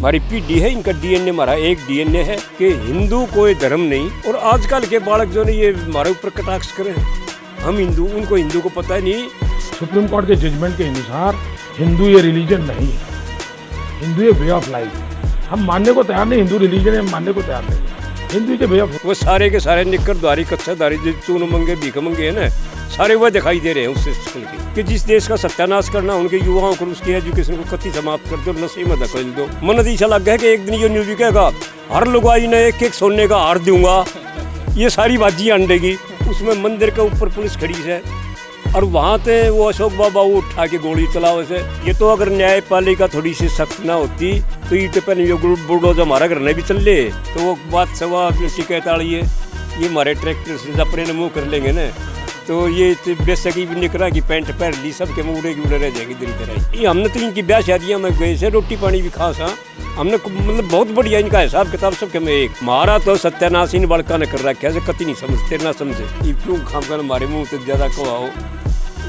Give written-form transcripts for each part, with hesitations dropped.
हमारी पीढ़ी है, इनका डीएनए हमारा एक डीएनए है कि हिंदू कोई धर्म नहीं। और आजकल के बालक जो ने ये हमारे ऊपर कटाक्ष करे, हम हिंदू, उनको हिंदू को पता ही नहीं। सुप्रीम कोर्ट के जजमेंट के अनुसार हिंदू ये रिलीजन नहीं है, हिंदू ये वे ऑफ लाइफ। हम मानने को तैयार नहीं, हिंदू रिलीजन है, मानने को तैयार नहीं, हिंदू के वे ऑफ। वो सारे के सारे निकरधारी कच्चाधारी जो चून मंगे भीख मंगे है ना, सारे वह दिखाई दे रहे हैं उससे कि जिस देश का सत्यानाश करना, उनके युवाओं को, उसकी एजुकेशन को कति समाप्त कर दो, नशे में धकेल दो। मन ऐसा लग गया कि एक दिन ये न्यूज कहेगा हर लुगाई ने एक एक सोने का हार दूंगा, ये सारी बाजी अंडेगी। उसमें मंदिर के ऊपर पुलिस खड़ी है और वहाँ पे वो अशोक बाबा वो उठा के गोली चलाओ से। ये तो अगर न्यायपालिका थोड़ी सी सख्त ना होती तो ये तो पहले बुलडोजर हमारा घर नहीं भी चल ले तो वो बात सवा टिकट आड़ी है। ये हमारे ट्रैक्टर से अपने मुँह कर लेंगे ना तो ये बेसकी भी निकला कि पैंट पहन ली, सबके मुँह उड़े की उड़े रह जाएगी दिन तरह। ये हमने तो इनकी ब्याह शादियाँ में गए से रोटी पानी भी खास। हाँ हमने मतलब बहुत बढ़िया इनका हिसाब किताब सबके में एक मारा तो सत्यानाश इन बड़का ने कर रखा है, कति नहीं समझते ना समझे। ये क्यों खाम कर हमारे मुँह से ज़्यादा कवाओ,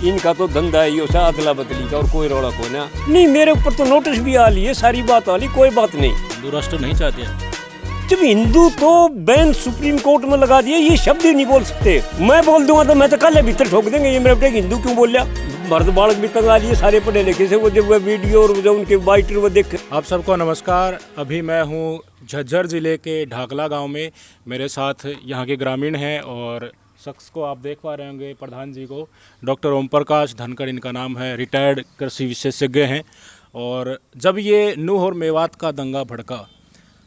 इनका तो धंधा है ये अदला बदली का और कोई रौला कोई ना नहीं। मेरे ऊपर तो नोटिस भी आ ली है, सारी बात आ ली, कोई बात नहीं। हिंदू राष्ट्र नहीं चाहते जब हिंदू तो बैन सुप्रीम कोर्ट में लगा दिए, ये शब्द ही नहीं बोल सकते। मैं बोल दूंगा तो मैं तो कल भीतर ठोक देंगे, ये मेरे बेटे हिंदू क्यों बोल लिया। मर्द बालक भी तंग आ लिए सारे पढ़े लिखे से, वो जब वह वीडियो और जो उनके बाइटर वो देख। आप सबको नमस्कार। अभी मैं हूँ झज्जर ज़िले के ढाकला गांव में। मेरे साथ यहाँ के ग्रामीण हैं और शख्स को आप देख पा रहे होंगे, प्रधान जी को, डॉक्टर ओम प्रकाश धनखड़ इनका नाम है, रिटायर्ड कृषि विशेषज्ञ हैं। और जब ये नूह और मेवात का दंगा भड़का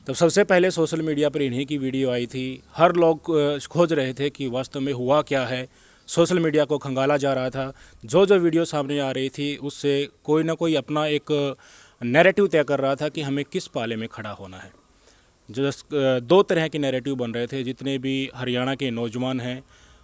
तब सबसे पहले सोशल मीडिया पर इन्हीं की वीडियो आई थी। हर लोग खोज रहे थे कि वास्तव में हुआ क्या है। सोशल मीडिया को खंगाला जा रहा था। जो जो वीडियो सामने आ रही थी उससे कोई ना कोई अपना एक नैरेटिव तय कर रहा था कि हमें किस पाले में खड़ा होना है। जो दो तरह के नैरेटिव बन रहे थे। जितने भी हरियाणा के नौजवान हैं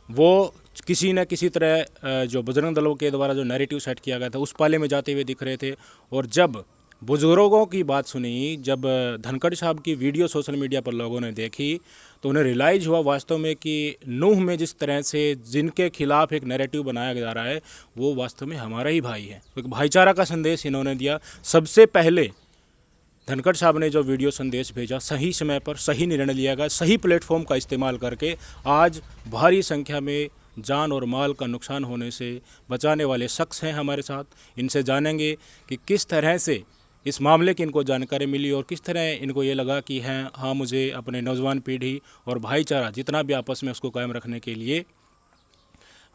वो किसी न किसी तरह जो बजरंग दलों के द्वारा जो नैरेटिव सेट किया गया था उस पाले में जाते हुए दिख रहे थे। और जब बुजुर्गों की बात सुनी, जब धनखड़ साहब की वीडियो सोशल मीडिया पर लोगों ने देखी तो उन्हें रियलाइज़ हुआ वास्तव में कि नूह में जिस तरह से जिनके खिलाफ एक नैरेटिव बनाया जा रहा है वो वास्तव में हमारा ही भाई है। एक भाईचारा का संदेश इन्होंने दिया। सबसे पहले धनखड़ साहब ने जो वीडियो संदेश भेजा, सही समय पर सही निर्णय लिया गया, सही प्लेटफॉर्म का इस्तेमाल करके आज भारी संख्या में जान और माल का नुकसान होने से बचाने वाले शख्स हैं हमारे साथ। इनसे जानेंगे कि किस तरह से इस मामले की इनको जानकारी मिली और किस तरह इनको ये लगा कि हाँ मुझे अपने नौजवान पीढ़ी और भाईचारा जितना भी आपस में उसको कायम रखने के लिए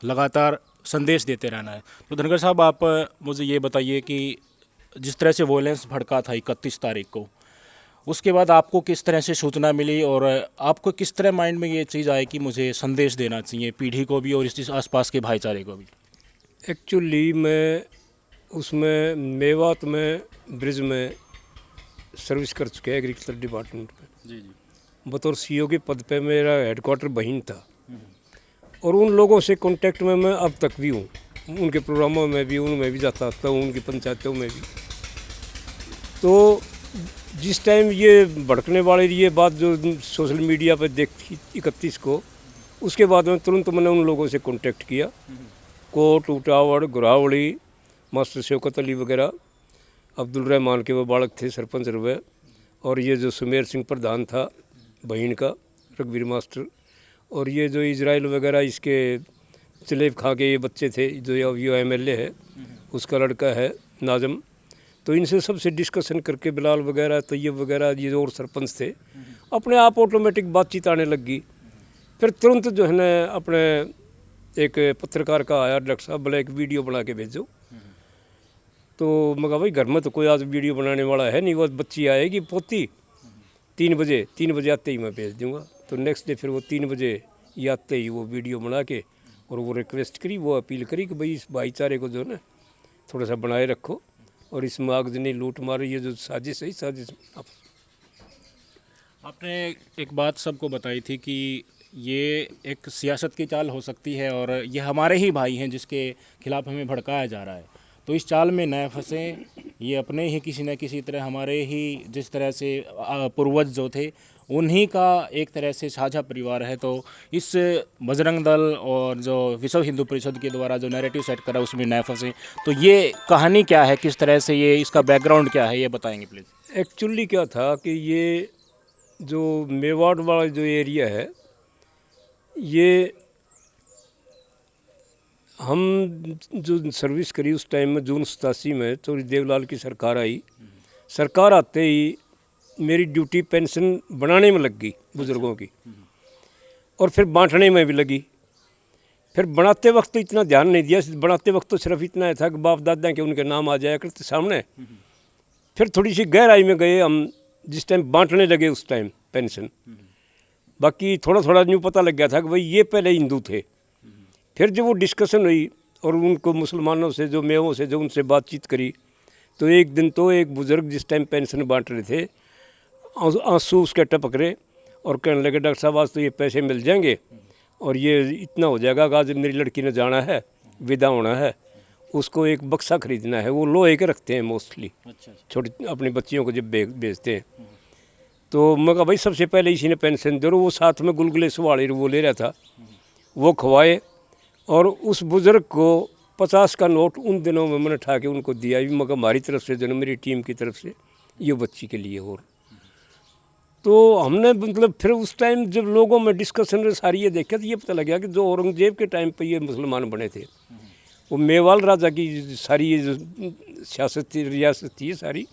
लगातार संदेश देते रहना है। तो धनखड़ साहब, आप मुझे ये बताइए कि जिस तरह से वॉयलेंस भड़का था 31 तारीख को, उसके बाद आपको किस तरह से सूचना मिली और आपको किस तरह माइंड में ये चीज़ आई कि मुझे संदेश देना चाहिए पीढ़ी को भी और इस आसपास के भाईचारे को भी? एक्चुअली मैं उसमें मेवात में ब्रिज में सर्विस कर चुके हैं एग्रीकल्चर डिपार्टमेंट में। जी। बतौर सीईओ के पद पे मेरा हेडक्वार्टर बहिन था और उन लोगों से कांटेक्ट में मैं अब तक भी हूँ। उनके प्रोग्रामों में भी उनमें भी जाता हूँ, उनकी पंचायतों में भी। तो जिस टाइम ये भड़कने वाली ये बात जो सोशल मीडिया पर देखी 31 को, उसके बाद में तुरंत मैंने उन लोगों से कांटेक्ट किया। कोट, उटावड़, गुरावड़ी, मास्टर शौकत अली वगैरह, अब्दुल रहमान के वो बालक थे सरपंच रुपये, और ये जो सुमेर सिंह प्रधान था बहन का, रघुवीर मास्टर, और ये जो इजराइल वगैरह इसके जलेब खा के ये बच्चे थे जो अब ये MLA है उसका लड़का है नाजम। तो इनसे सबसे डिस्कशन करके बिलाल वगैरह, तैयब वगैरह, ये और सरपंच थे, अपने आप ऑटोमेटिक बातचीत आने लग गई। फिर तुरंत जो है ना अपने एक पत्रकार का आया, डॉक्टर साहब बोला एक वीडियो बना के भेजो। तो मैं कहा भाई घर में तो कोई आज वीडियो बनाने वाला है नहीं, वो बच्ची आएगी पोती 3 बजे आते ही मैं भेज दूँगा। तो नेक्स्ट डे फिर वो 3 बजे आते ही वो वीडियो बना के और वो रिक्वेस्ट करी, वो अपील करी कि भाई इस भाईचारे को जो है ना थोड़ा सा बनाए रखो और इसमें आगजनी लूट मार ये जो साजिश है, साजिश। आपने एक बात सबको बताई थी कि ये एक सियासत की चाल हो सकती है और ये हमारे ही भाई हैं जिसके खिलाफ हमें भड़काया जा रहा है। तो इस चाल में न फंसें, ये अपने ही किसी न किसी तरह हमारे ही जिस तरह से पूर्वज जो थे उन्हीं का एक तरह से साझा परिवार है। तो इस बजरंग दल और जो विश्व हिंदू परिषद के द्वारा जो नैरेटिव सेट करा उसमें न फंसे। तो ये कहानी क्या है, किस तरह से ये इसका बैकग्राउंड क्या है, ये बताएंगे प्लीज़। एक्चुअली क्या था कि ये जो मेवाड़ वाला जो एरिया है, ये हम जो सर्विस करी उस टाइम में जून 87 में चौधरी देवलाल की सरकार आई। सरकार आते ही मेरी ड्यूटी पेंशन बनाने में लग गई बुज़ुर्गों की, और फिर बांटने में भी लगी। फिर बनाते वक्त तो इतना ध्यान नहीं दिया, बनाते वक्त तो सिर्फ इतना था कि बाप दादा के उनके नाम आ जाया करते सामने। फिर थोड़ी सी गहराई में गए हम जिस टाइम बांटने लगे उस टाइम पेंशन। बाकी थोड़ा थोड़ा न्यू पता लग गया था कि भाई ये पहले हिंदू थे। फिर जब वो डिस्कशन हुई और उनको मुसलमानों से जो मेवों से जो उनसे बातचीत करी, तो एक दिन तो एक बुज़ुर्ग जिस टाइम पेंशन बांट रहे थे, आंसू उसके टपक रहे और कहने लगे डॉक्टर साहब आज तो ये पैसे मिल जाएंगे और ये इतना हो जाएगा कि आज मेरी लड़की ने जाना है, विदा होना है, उसको एक बक्सा खरीदना है। वो लोहे के रखते हैं मोस्टली, छोटी अपनी बच्चियों को जब बेचते हैं। तो मैं कहा भाई सबसे पहले इसी ने पेंशन दे, वो साथ में गुलगुले सुवाड़े वो ले रहा था, वो खवाए और उस बुज़ुर्ग को 50 का नोट उन दिनों में मैंने उठा के उनको दिया, मगर हमारी तरफ से जो मेरी टीम की तरफ से ये बच्ची के लिए। और तो हमने मतलब फिर उस टाइम जब लोगों में डिस्कशन सारी ये देखा तो ये पता लग गया कि जो औरंगजेब के टाइम पे ये मुसलमान बने थे, वो मेवाल राजा की सारी ये जो सियासत थी, रियासत थी सारी,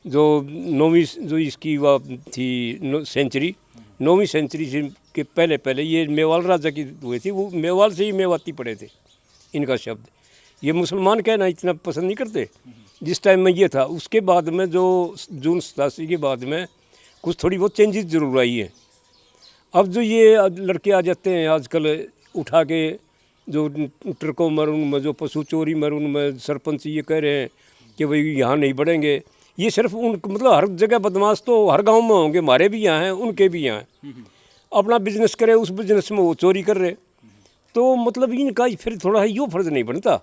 जो 9वीं जो इसकी वह थी सेंचुरी, 9वीं सेंचुरी से के पहले ये मेवाल राजा की हुई थी। वो मेवाल से ही मेवाती पड़े थे इनका शब्द। ये मुसलमान कहना इतना पसंद नहीं करते जिस टाइम में ये था। उसके बाद में जो जून 87 के बाद में कुछ थोड़ी बहुत चेंजेस जरूर आई है। अब जो ये लड़के आ जाते हैं आजकल उठा के, जो ट्रकों में उनमें जो पशु चोरी में उनमें सरपंच ये कह रहे हैं कि भाई यहाँ नहीं बढ़ेंगे। ये सिर्फ उन मतलब हर जगह बदमाश तो हर गांव में होंगे, हमारे भी यहाँ हैं उनके भी यहाँ हैं। अपना बिजनेस करे, उस बिजनेस में वो चोरी कर रहे, तो मतलब इनका फिर थोड़ा यो फर्ज नहीं बनता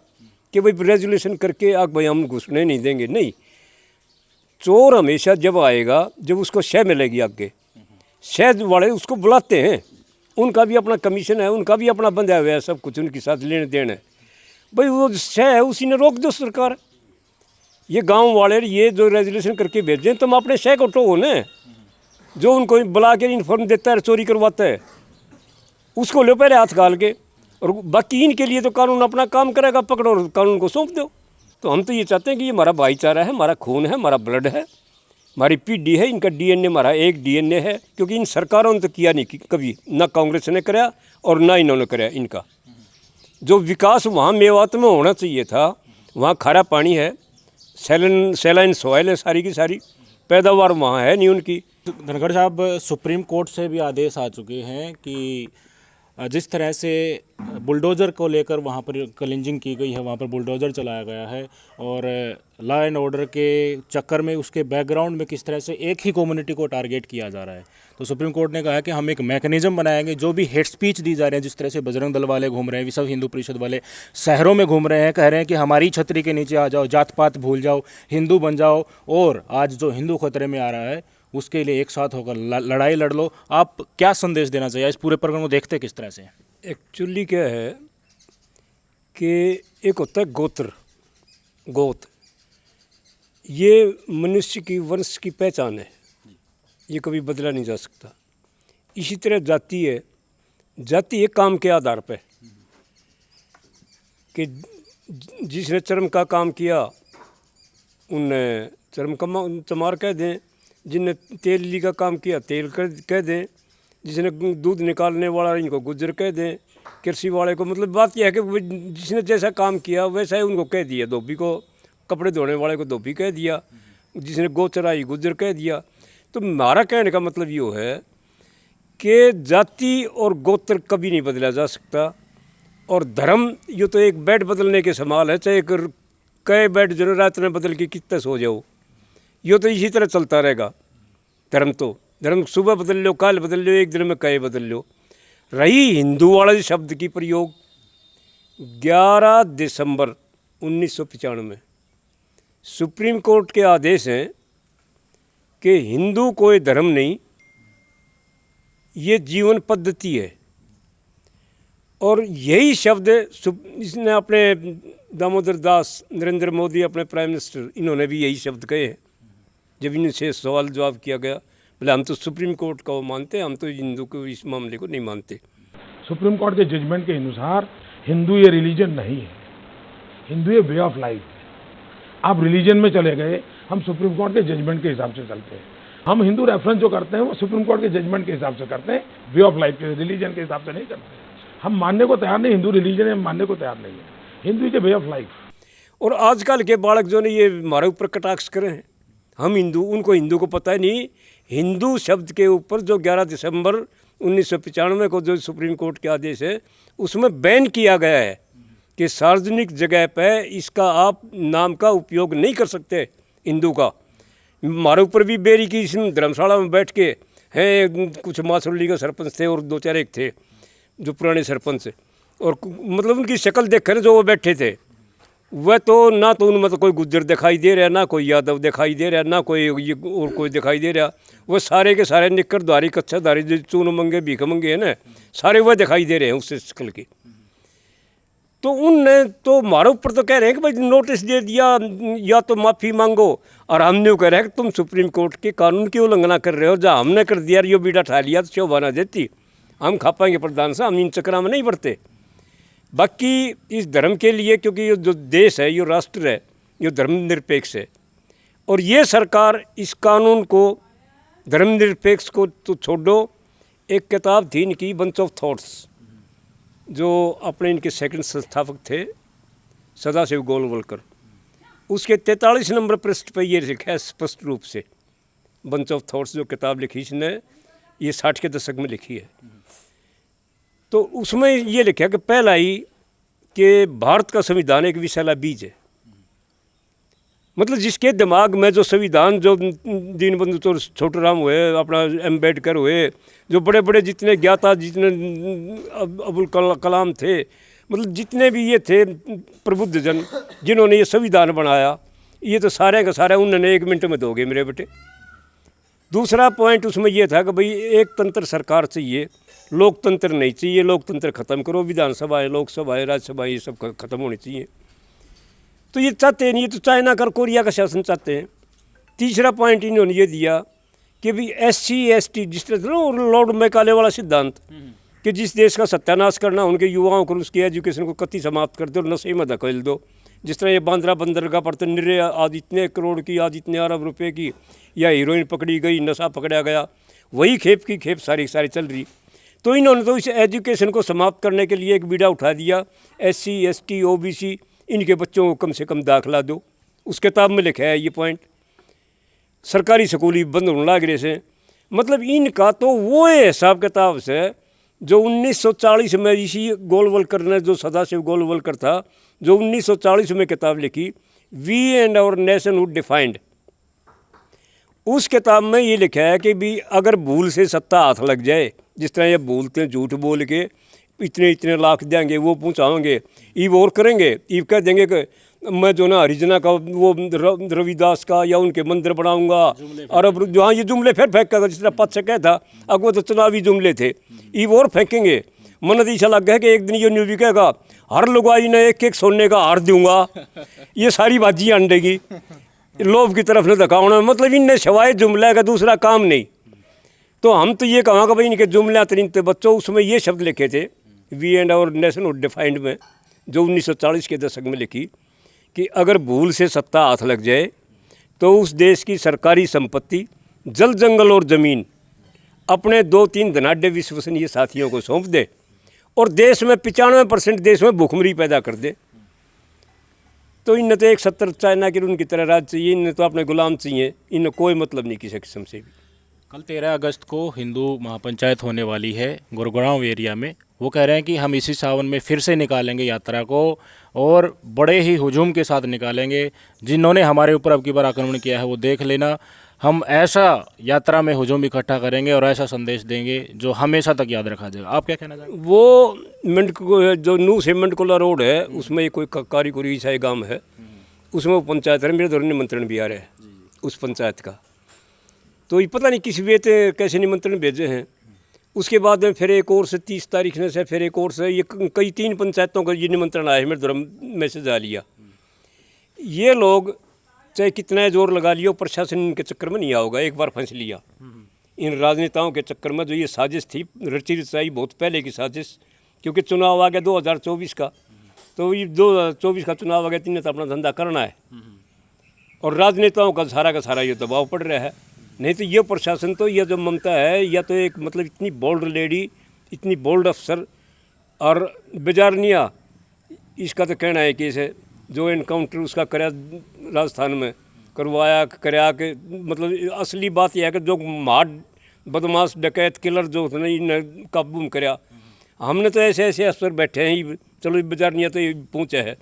कि भाई रेजुलेशन करके आग भाई हम घुसने नहीं देंगे। नहीं, चोर हमेशा जब आएगा जब उसको शह मिलेगी आगे, शह वाले उसको बुलाते हैं, उनका भी अपना कमीशन है, उनका भी अपना बंधा हुआ है, सब कुछ उनके साथ लेने देने है। भाई वो शह है उसी ने रोक दो सरकार। ये गांव वाले ये जो रेजुलेशन करके भेजें, तुम अपने शह को टो ना, जो उनको बुला के इन्फॉर्म देता है, चोरी करवाता है, उसको लो पहले हाथ गाल के, और बाकी इनके लिए तो कानून अपना काम करेगा, पकड़ो और कानून को सौंप दो। तो हम तो ये चाहते हैं कि ये हमारा भाईचारा है, हमारा खून है, हमारा ब्लड है, हमारी पीढ़ी है, इनका डीएनए हमारा एक डीएनए है। क्योंकि इन सरकारों ने तो किया नहीं कभी, ना कांग्रेस ने कराया और ना इन्होंने कराया। इनका जो विकास वहाँ मेवात में होना चाहिए था, वहाँ खारा पानी है, सैलाइन सॉइल है, सारी की सारी पैदावार वहाँ है नहीं उनकी। धनखड़ साहब, सुप्रीम कोर्ट से भी आदेश आ चुके हैं कि जिस तरह से बुलडोज़र को लेकर वहाँ पर क्लिंजिंग की गई है, वहाँ पर बुलडोज़र चलाया गया है, और लॉ एंड ऑर्डर के चक्कर में उसके बैकग्राउंड में किस तरह से एक ही कम्युनिटी को टारगेट किया जा रहा है, तो सुप्रीम कोर्ट ने कहा है कि हम एक मैकेनिज्म बनाएंगे। जो भी हेट स्पीच दी जा रहे हैं, जिस तरह से बजरंग दल वाले घूम रहे हैं, विश्व हिंदू परिषद वाले शहरों में घूम रहे हैं, कह रहे हैं कि हमारी छतरी के नीचे आ जाओ, जात पात भूल जाओ, हिंदू बन जाओ, और आज जो हिंदू खतरे में आ रहा है उसके लिए एक साथ होकर लड़ाई लड़ लो। आप क्या संदेश देना चाहिए? इस पूरे प्रकरण को देखते किस तरह से? एक्चुअली क्या है कि एक होता है गोत्र, गोत, ये मनुष्य की वंश की पहचान है, ये कभी बदला नहीं जा सकता। इसी तरह जाति है, जाति है काम के आधार पे, कि जिसने चरम का काम किया उनने चरम चमार कह दें, जिसने तेल ली का काम किया तेल कह दें, जिसने दूध निकालने वाला इनको गुज्जर कह दें, कृषि वाले को, मतलब बात यह है कि जिसने जैसा काम किया वैसा ही उनको कह दिया। धोबी को, कपड़े धोने वाले को धोबी कह दिया, जिसने गौ चराई गुज्जर कह दिया। तो हमारा कहने का मतलब ये है कि जाति और गोत्र कभी नहीं बदला जा सकता, और धर्म ये तो एक बेड बदलने के सवाल है, चाहे कई बेड जो रात में बदल के कितने सो जाओ, ये तो इसी तरह चलता रहेगा। धर्म सुबह बदल लो, कल बदल लो, एक दिन में कई बदल लो। रही हिंदू वाला शब्द की प्रयोग, 11 दिसंबर 1995 सुप्रीम कोर्ट के आदेश हैं कि हिंदू कोई धर्म नहीं, ये जीवन पद्धति है। और यही शब्द इसने अपने दामोदर दास, नरेंद्र मोदी अपने प्राइम मिनिस्टर, इन्होंने भी यही शब्द कहे हैं जब इनसे सवाल जवाब किया गया, बोले हम तो सुप्रीम कोर्ट का वो मानते हैं, हम तो हिंदू को इस मामले को नहीं मानते। सुप्रीम कोर्ट के जजमेंट के अनुसार हिंदू ये रिलीजन नहीं है, हिंदू ये वे ऑफ लाइफ है। आप रिलीजन में चले गए, हम सुप्रीम कोर्ट के जजमेंट के हिसाब से चलते हैं। हम हिंदू रेफरेंस जो करते हैं वो सुप्रीम कोर्ट के जजमेंट के हिसाब से करते हैं, वे ऑफ लाइफ के, रिलीजन के हिसाब से नहीं करते। हम मानने को तैयार नहीं, हिंदू रिलीजन है, हम मानने को तैयार नहीं है। हिंदू के वे ऑफ लाइफ। और आजकल के बालक जो ने ये हमारे ऊपर कटाक्ष करे हैं, हम हिंदू, उनको हिंदू को पता ही नहीं। हिंदू शब्द के ऊपर जो 11 दिसंबर 1995 को जो सुप्रीम कोर्ट के आदेश है, उसमें बैन किया गया है कि सार्वजनिक जगह पर इसका आप नाम का उपयोग नहीं कर सकते हिंदू का। हमारे ऊपर भी बेरी की धर्मशाला में बैठ के हैं, कुछ मासुल्ली का सरपंच थे और 2-4 एक थे जो पुराने सरपंच, और मतलब उनकी शक्ल देख कर जो वो बैठे थे, वह तो ना तो उनमें तो कोई गुज्जर दिखाई दे रहा, ना कोई यादव दिखाई दे रहा, ना कोई ये और कोई दिखाई दे रहा। वो सारे के सारे निक्करधारी, कच्छाधारी, जो चून मंगे भीख मंगे हैं ना, सारे वह दिखाई दे रहे हैं उससे शक्ल के। तो उनने तो हमारे ऊपर तो कह रहे हैं कि भाई नोटिस दे दिया या तो माफ़ी मांगो, और हमने कह रहे हैं कि तुम सुप्रीम कोर्ट के कानून की उल्लंघना कर रहे हो। जहाँ हमने कर दिया, यो बीड़ा ठा लिया तो शोभा ना देती, हम खा पाएंगे प्रधान साहब, हम इन चक्रा में नहीं बढ़ते। बाकी इस धर्म के लिए, क्योंकि ये जो देश है, ये राष्ट्र है, ये धर्मनिरपेक्ष है, और ये सरकार इस कानून को, धर्मनिरपेक्ष को तो छोड़ो। एक किताब थी इनकी, बंच ऑफ थॉट्स, जो अपने इनके सेकंड संस्थापक थे सदाशिव गोलवलकर, उसके 43 नंबर पृष्ठ पर ये लिखा है स्पष्ट रूप से। बंच ऑफ थॉट्स जो किताब लिखी इसने, ये 60 के दशक में लिखी है। तो उसमें ये लिखा कि पहला ही कि भारत का संविधान एक विषैला बीज है। मतलब जिसके दिमाग में जो संविधान, जो दीनबंधु तो छोटूराम हुए, अपना अम्बेडकर हुए, जो बड़े बड़े जितने ज्ञाता, जितने अबुल कलाम थे, मतलब जितने भी ये थे प्रबुद्ध जन जिन्होंने ये संविधान बनाया, ये तो सारे का सारे उन्होंने 1 मिनट में दोगे मेरे बेटे। दूसरा पॉइंट उसमें ये था कि भाई एक तंत्र सरकार चाहिए, लोकतंत्र नहीं चाहिए, लोकतंत्र ख़त्म करो, विधानसभाएँ, लोकसभाएँ, राज्यसभाएँ ये सब ख़त्म होनी चाहिए। तो ये चाहते नहीं, ये तो चाइना का, कोरिया का शासन चाहते हैं। तीसरा पॉइंट इन्होंने ये दिया कि भाई SC ST, जिस तरह लॉर्ड मैकाले वाला सिद्धांत कि जिस देश का सत्यानाश करना, उनके युवाओं को, उसकी एजुकेशन को कतई समाप्त कर दो, नशे में धकेल दो। जिस तरह ये बांद्रा बंदरगाह पर तो निर्रे आज इतने करोड़ की, आज इतने अरब रुपए की, या हीरोइन पकड़ी गई, नशा पकड़ा गया, वही खेप की खेप सारी चल रही। तो इन्होंने तो इस एजुकेशन को समाप्त करने के लिए एक बीड़ा उठा दिया, SC ST OBC, इनके बच्चों को कम से कम दाखला दो। उस किताब में लिखा है ये पॉइंट। सरकारी स्कूल ही बंद होने लग रहे से, मतलब इनका तो वो हिसाब किताब से जो 1940 में इसी गोलवलकर ने, जो सदाशिव गोलवलकर था, जो 1940 में किताब लिखी, we and our nationhood defined. उस किताब में ये लिखा है कि भी अगर भूल से सत्ता हाथ लग जाए, जिस तरह ये भूलते हैं, झूठ बोल के इतने इतने लाख देंगे, वो पहुँचाएंगे, ईब और करेंगे, ईब कह देंगे कि मैं जो ना हरिजना का, वो रविदास का या उनके मंदिर बनाऊंगा, और अब जो हाँ ये जुमले फिर फेंकेगा, जिस तरह पद से कह था, अब वो तो चुनावी जुमले थे, ईब और फेंकेंगे। मन ऐसा लग गया कि एक दिन ये न्यूज भी कहेगा, हर लुगाई ने 1-1 सोने का हार दूंगा, ये सारी बाजी अंडेगी, लोभ की तरफ न धकावना। मतलब इनने सवाए जुमला का दूसरा काम नहीं। तो हम तो ये कहा कि भाई इनके जुमला तरीन थे बच्चों, उसमें ये शब्द लिखे थे, we and our nationhood defined में, जो 1940 के दशक में लिखी, कि अगर भूल से सत्ता हाथ लग जाए तो उस देश की सरकारी संपत्ति, जल जंगल और ज़मीन अपने 2-3 धनाढ़ विश्वसनीय साथियों को सौंप दे, और देश में 95% देश में भूखमरी पैदा कर दे। तो इन्हें तो एक 70 चाइना की उनकी तरह राज चाहिए, इन्हें तो अपने गुलाम चाहिए, इन्हें कोई मतलब नहीं किसी किस्म से भी। कल 13 अगस्त को हिंदू महापंचायत होने वाली है गुरुग्राम एरिया में। वो कह रहे हैं कि हम इसी सावन में फिर से निकालेंगे यात्रा को, और बड़े ही हुजूम के साथ निकालेंगे। जिन्होंने हमारे ऊपर अब की बार आक्रमण किया है वो देख लेना, हम ऐसा यात्रा में हुजूम इकट्ठा करेंगे और ऐसा संदेश देंगे जो हमेशा तक याद रखा जाएगा। आप क्या कहना चाहेंगे? वो जो नू से मंडकोला रोड है, उसमें कोई कारीगरी ईसाई गांव है, उसमें वो पंचायत है, मेरे द्वारा निमंत्रण भी आ रहा है उस पंचायत का। तो ये पता नहीं किस वे कैसे निमंत्रण भेजे हैं। उसके बाद में फिर एक और से 30 तारीख से फिर एक और से, ये कई 3 पंचायतों का ये निमंत्रण आया है, मेरे द्वारा मैसेज आ लिया। ये लोग चाहे कितना जोर लगा लियो, प्रशासन इनके चक्कर में नहीं आओगा। एक बार फंस लिया इन राजनेताओं के चक्कर में, जो ये साजिश थी रची रचाई बहुत पहले की साजिश, क्योंकि चुनाव आ गया 2024 का, तो ये 2024 का चुनाव आ गया, इन्हें तो अपना धंधा करना है और राजनेताओं का सारा ये दबाव पड़ रहा है। नहीं तो ये प्रशासन तो, यह जो ममता है, या तो एक मतलब इतनी बोल्ड लेडी, इतनी बोल्ड अफसर, और बेजारनिया इसका तो कहना है कि इसे जो इनकाउंटर उसका कराया राजस्थान में करवाया कराया के, मतलब असली बात यह है कि जो मार बदमाश डकैत किलर जो नहीं काबू में कराया, हमने तो ऐसे अफसर बैठे हैं, चलो बेजारनिया तो ये पहुँचा है।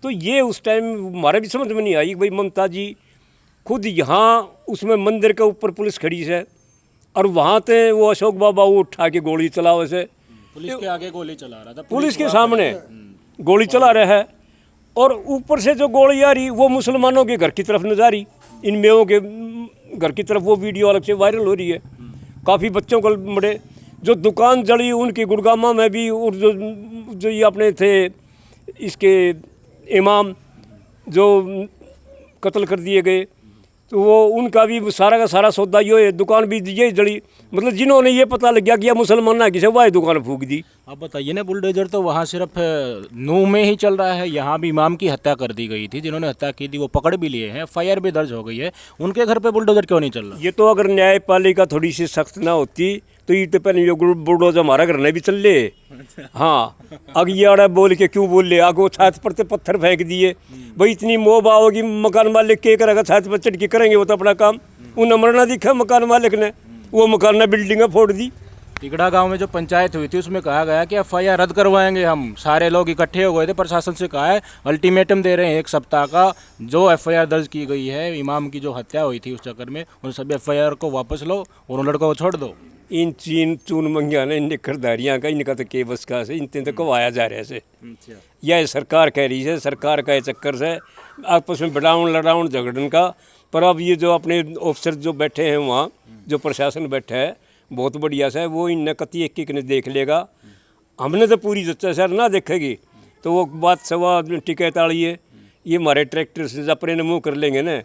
तो ये उस टाइम हमारे भी समझ में नहीं आई भाई ममता जी खुद यहाँ उसमें मंदिर के ऊपर पुलिस खड़ी है और वहाँ पे वो अशोक बाबा वो उठा के गोली चला, वैसे पुलिस के आगे गोली चला रहा था, पुलिस के सामने गोली चला रहा है, और ऊपर से जो गोली आ रही वो मुसलमानों के घर की तरफ न जा रही, इन मेवों के घर की तरफ। वो वीडियो अलग से वायरल हो रही है, काफ़ी बच्चों को मरे, जो दुकान जली उनकी गुड़गामा में भी, और जो ये अपने थे इसके इमाम जो कत्ल कर दिए गए, तो वो उनका भी सारा का सारा सौदा ये दुकान भी ये जली। मतलब जिन्होंने ये पता लग गया कि यह मुसलमान ना किसे वह दुकान फूक दी। अब बताइए ना, बुलडोजर तो वहाँ सिर्फ नूह में ही चल रहा है, यहाँ भी इमाम की हत्या कर दी गई थी, जिन्होंने हत्या की थी वो पकड़ भी लिए हैं, FIR भी दर्ज हो गई है, उनके घर पे बुलडोजर क्यों नहीं चल रहा? ये तो अगर न्यायपालिका थोड़ी सी सख्त ना होती तो ये तो पहले ये बुलडोजर हमारा घर नहीं भी चल ले। हाँ, अग ये आड़ा बोल के क्यों बोल ले, आगो छात पर तो पत्थर फेंक दिए। भाई इतनी मोह आओगी, मकान मालिक के करेगा, छात पर चढ़ के करेंगे वो तो अपना काम। उन्हें मरना दिखा मकान मालिक ने, वो मकान ने बिल्डिंगें फोड़ दी। तिगड़ा गांव में जो पंचायत हुई थी उसमें कहा गया कि FIR रद्द करवाएंगे हम, सारे लोग इकट्ठे हो गए थे, प्रशासन से कहा है अल्टीमेटम दे रहे हैं 1 सप्ताह का, जो FIR दर्ज की गई है इमाम की जो हत्या हुई थी उस चक्कर में, उन सभी FIR को वापस लो और उन लड़कों को छोड़ दो। इन चून मंगिया ने इन खरीदारियाँ का इनका तो के बस का से इन तो कवाया जा रहा है। यह सरकार कह रही है, सरकार का ये चक्कर से आपस में बढ़ाउन लड़ाउन झगड़न का। पर अब ये जो अपने ऑफिसर जो बैठे हैं वहाँ, जो प्रशासन बैठा है बहुत बढ़िया से, वो इन कति एक ने देख लेगा। हमने तो पूरी सर ना देखेगी तो वो बात सवा टिकट वाली है, ये हमारे ट्रैक्टर से अपने मुँह कर लेंगे ना,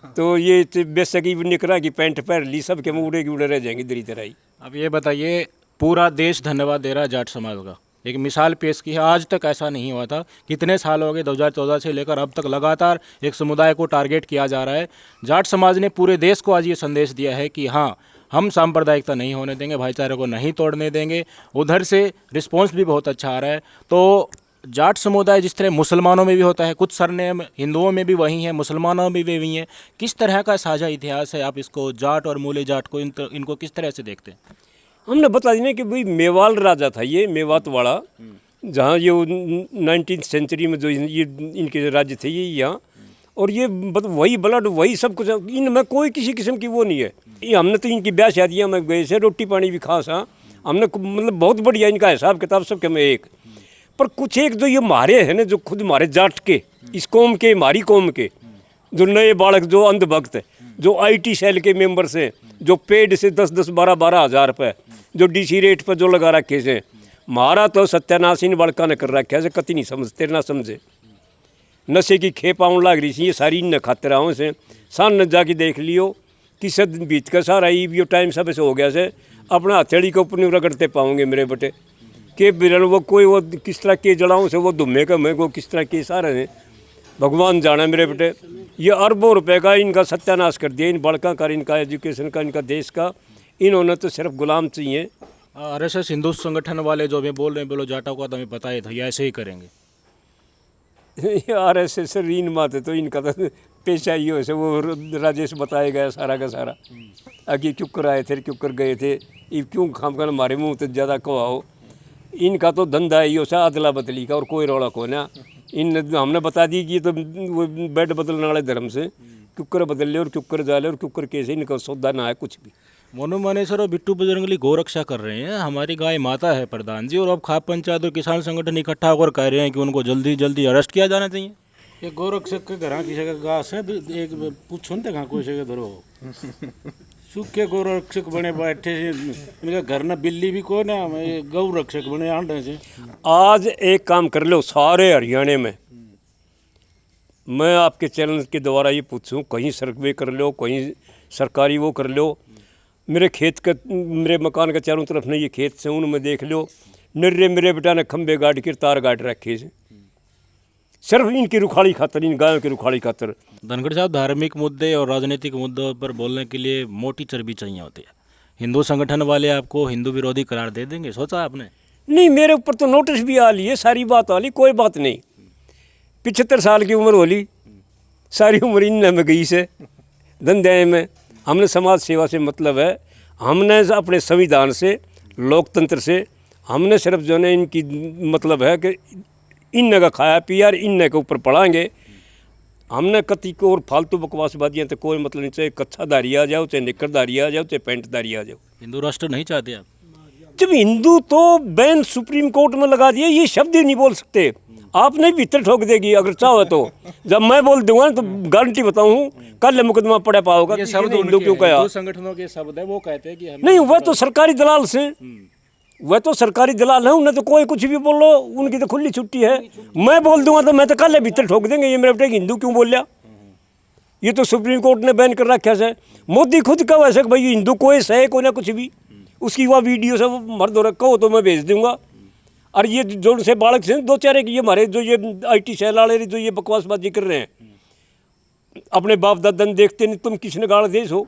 तो ये बेसकी निकरा की पैंट पहन ली, सब के मुँह उड़े की उड़े रह जाएंगे दरी तरह ही। अब ये बताइए, पूरा देश धन्यवाद दे रहा है जाट समाज का, एक मिसाल पेश की है, आज तक ऐसा नहीं हुआ था, कितने साल हो गए 2014 से लेकर अब तक लगातार एक समुदाय को टारगेट किया जा रहा है। जाट समाज ने पूरे देश को आज ये संदेश दिया है कि हाँ, हम सांप्रदायिकता नहीं होने देंगे, भाईचारे को नहीं तोड़ने देंगे। उधर से रिस्पॉन्स भी बहुत अच्छा आ रहा है। तो जाट समुदाय जिस तरह मुसलमानों में भी होता है, कुछ सरनेम हिंदुओं में भी वही है, मुसलमानों में भी वही है, किस तरह का साझा इतिहास है? आप इसको जाट और मूले जाट को इनको किस तरह से देखते हैं? हमने बता देना कि भाई मेवाल राजा था, ये मेवात वाला, जहाँ ये 19th सेंचुरी में जो ये इनके राज्य थे ये यहाँ, और ये वही ब्लड वही सब कुछ, इनमें कोई किसी किस्म की वो नहीं है। ये हमने तो इनकी ब्याह शादियाँ में गए से, रोटी पानी भी खास, हाँ हमने मतलब बहुत बढ़िया इनका हिसाब किताब सब के में एक। पर कुछ एक जो ये मारे हैं ना, जो खुद मारे जाट के, इस कौम के, हमारी कौम के, जो नए बालक, जो अंधभक्त, जो IT सेल के मेंबर्स हैं, जो पेड से 10-10, 12-12 हज़ार रुपये जो DC रेट पर जो लगा रखे से, मारा तो सत्यानाश इन बालका ने कर रखा है, कति नहीं समझते ना समझे। नशे की खेप आउन लग रही थी ये सारी इन खातिर आओ से, सान न जाके देख लियो कि सद बीत का सारा ये टाइम सब से हो गया से, अपना हथेली के ऊपर नहीं रगड़ते पाओगे मेरे बेटे के बिरल, वो कोई वो किस तरह के जड़ाओं से वो धुम्मे का मैं वो किस तरह के सारे हैं, भगवान जाना मेरे बेटे। ये अरबों रुपए का इनका सत्यानाश कर दिया, इन बड़का का, इनका एजुकेशन का, इनका देश का। इन्होंने तो सिर्फ गुलाम चाहिए। RSS हिंदू संगठन वाले जो हमें बोल रहे हैं, बोलो जाटों का तो हमें पता ही था, ये ऐसे ही करेंगे। RSS रीन माते तो इनका तो पेशा ही हो से, वो राजेश बताया गया सारा का सारा, आगे क्यों कर आए थे, क्यों कर गए थे, ये क्यों खाम कर हमारे मुँह तो ज़्यादा कहो। इनका तो धंधा ही हो सा अदला बदली का, और कोई रौला को ना। इन हमने बता दी कि ये तो वो बेड बदलने वाले धर्म से कुकर बदल ले और कुकर जाले और कुकर कैसे, इनका सौदा ना है कुछ भी। मोनू मानेसर और बिट्टू बजरंगली गौरक्षा कर रहे हैं, हमारी गाय माता है प्रधान जी, और अब खाप पंचायत और किसान संगठन इकट्ठा होकर कह रहे हैं कि उनको जल्दी जल्दी अरेस्ट किया जाना चाहिए। ये गौरक्षक के घर किसी का घास है, एक पूछो न देखा कोई से धरो सूखे गौरक्षक बने बैठे से, इनका घर ना बिल्ली भी को ना, गौ रक्षक बने आंडे से। आज एक काम कर लो, सारे हरियाणा में मैं आपके चैनल के द्वारा ये पूछूं, कहीं सर्वे कर लो, कहीं सरकारी वो कर लो, मेरे खेत का, मेरे मकान का चारों तरफ नहीं ये खेत से उनमें देख लो, नर्रे मेरे बेटा ने खंबे गाड़ के तार गाड़ रखे से, सिर्फ इनकी रुखाड़ी खातर, इन गायों की रुखाड़ी खातर। धनखड़ साहब, धार्मिक मुद्दे और राजनीतिक मुद्दों पर बोलने के लिए मोटी चर्बी चाहिए होती है। हिंदू संगठन वाले आपको हिंदू विरोधी करार दे देंगे, सोचा आपने? नहीं, मेरे ऊपर तो नोटिस भी आ ली है, सारी बात आ ली, कोई बात नहीं। 75 साल की उम्र हो ली, सारी उम्र इन में गई से धंधे में। हमने समाज सेवा से मतलब है, हमने अपने संविधान से, लोकतंत्र से, हमने सिर्फ जो है इनकी मतलब है कि इन का खाया पिया, इन के ऊपर पढ़ाएंगे। हमने कति को और फालतू बकवासबाजियाँ तो कोई मतलब नहीं, चाहे कच्छाधारी आ जाओ, चाहे निकरधारी आ जाओ, चाहे पैंटधारी आ जाओ। हिंदू राष्ट्र नहीं चाहते आप? जब हिंदू तो बैन सुप्रीम कोर्ट में लगा दिया, ये शब्द ही नहीं बोल सकते। आपने भीतर ठोक देगी अगर चाहो तो। जब मैं बोल दूंगा तो गारंटी बताऊं, कल मुकदमा पड़ा पाओगा। ये शब्द हिंदू क्यों कहा? हिंदू संगठनों के शब्द है, वो कहते हैं कि हम नहीं, वह तो सरकारी दलाल से, वह तो सरकारी दलाल है, उन्हें तो कोई कुछ भी बोलो, उनकी तो खुली छुट्टी है। मैं बोल दूंगा तो मैं तो कल भीतर ठोक देंगे, ये मेरे बेटे हिंदू क्यों बोल लिया। ये तो सुप्रीम कोर्ट ने बैन कर रखा है। मोदी खुद कहा वैसे कि भाई हिंदू कोई है कोई ना कुछ भी, उसकी वह वीडियो सब मर्द हो रखा हो तो मैं भेज दूंगा। और ये जो से बालक से दो चार ये हमारे जो ये IT सेल वाले जो ये बकवासबाजी कर रहे हैं, अपने बाप दादा ने देखते नहीं, तुम किसने गाड़ दे सो,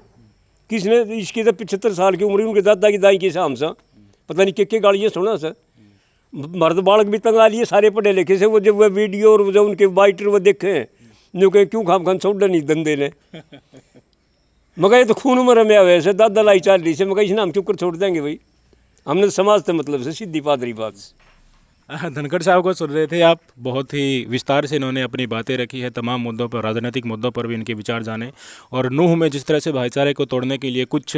किसने, इसकी तो 75 साल की उम्र, उनके दादा की दाई के हिसाब से पता नहीं के गाड़ियाँ सुना सर। मर्द बालक भी तंगा लिए सारे पढ़े लिखे से, वो जब वह वीडियो और जो उनके बाइटर वो देखे जो कहे क्यों खाम खान छोड़ नहीं धंधे ने। मगर ये तो खून में रमे हुए से दादा लाई चाल रही से, मगर इसने हम क्यों कर छोड़ देंगे भाई, हमने समाज से मतलब से, सीधी पादरी बात से। धनखड़ साहब को सुन रहे थे आप, बहुत ही विस्तार से इन्होंने अपनी बातें रखी है, तमाम मुद्दों पर, राजनीतिक मुद्दों पर भी इनके विचार जाने। और नूह में जिस तरह से भाईचारे को तोड़ने के लिए कुछ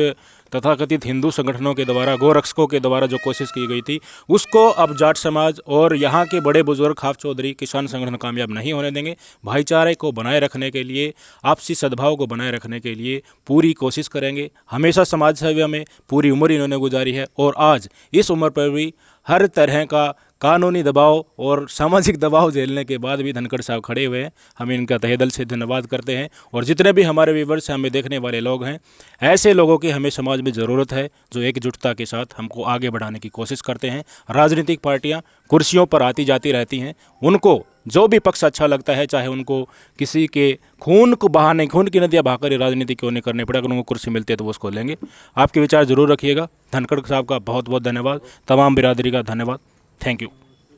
तथाकथित हिंदू संगठनों के द्वारा, गोरक्षकों के द्वारा जो कोशिश की गई थी, उसको अब जाट समाज और यहाँ के बड़े बुजुर्ग खाफ चौधरी किसान संगठन कामयाब नहीं होने देंगे। भाईचारे को बनाए रखने के लिए, आपसी सद्भाव को बनाए रखने के लिए पूरी कोशिश करेंगे। हमेशा समाज सेवा में पूरी उम्र इन्होंने गुजारी है और आज इस उम्र पर भी हर तरह का कानूनी दबाव और सामाजिक दबाव झेलने के बाद भी धनखड़ साहब खड़े हुए हैं। हम इनका तहे दिल से धन्यवाद करते हैं। और जितने भी हमारे व्यूअर्स, हमें देखने वाले लोग हैं, ऐसे लोगों की हमें समाज में ज़रूरत है जो एकजुटता के साथ हमको आगे बढ़ाने की कोशिश करते हैं। राजनीतिक पार्टियां कुर्सियों पर आती जाती रहती हैं, उनको जो भी पक्ष अच्छा लगता है, चाहे उनको किसी के खून को बहाने, खून की नदियाँ बहाकर राजनीति क्यों नहीं करनी पड़े, अगर उनको कुर्सी मिलती है तो वो उसको लेंगे। आपके विचार जरूर रखिएगा। धनखड़ साहब का बहुत बहुत धन्यवाद, तमाम बिरादरी का धन्यवाद। Thank you.